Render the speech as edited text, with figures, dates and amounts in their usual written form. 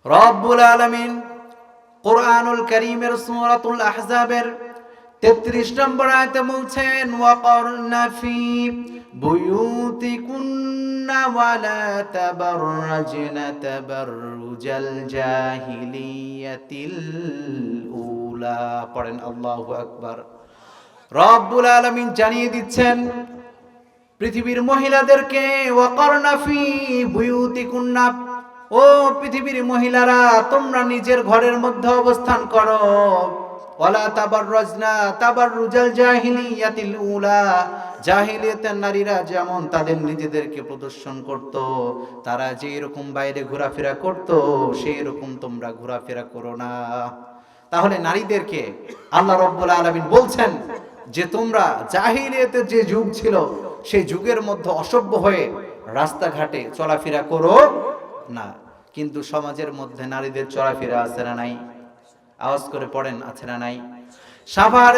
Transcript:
রব্বুল আলামিন কুরআনুল কারীমের সূরাতুল আহজাবের 33 নম্বর আয়াতে বলছেন, ওয়াকারনা ফি বুয়ুতিকুন্না ওয়ালা তাবাররাজনা তাবাররুজাল জাহিলিয়াতিল উলা। পড়েন আল্লাহু আকবার। রব্বুল আলামিন জানিয়ে দিচ্ছেন পৃথিবীর মহিলাদেরকে, ওয়াকারনা ফি বুয়ুতিকুন্না, ও পৃথিবীর মহিলারা তোমরা নিজের ঘরের মধ্যে অবস্থান করো। ওয়ালা তাবাররাজনা তাবাররুজাল জাহিলিয়াতিল উলা, জাহিলিয়াতের নারীরা যেমন তাদের নিজেদেরকে প্রদর্শন করত, তারা যে এরকম বাইরে ঘোরাফেরা করত, সেই রকম তোমরা ঘোরাফেরা করো না। তাহলে নারীদেরকে আল্লাহ রাব্বুল আলামিন বলছেন যে তোমরা জাহিলিয়াতের যে যুগ ছিল সেই যুগের মধ্যে অসভ্য হয়ে রাস্তাঘাটে চলাফেরা করো না। কিন্তু সমাজের মধ্যে নারীদের চলাফেরা আছে না নাই? আওয়াজ করে পড়েন, আছে না নাই? সাভারের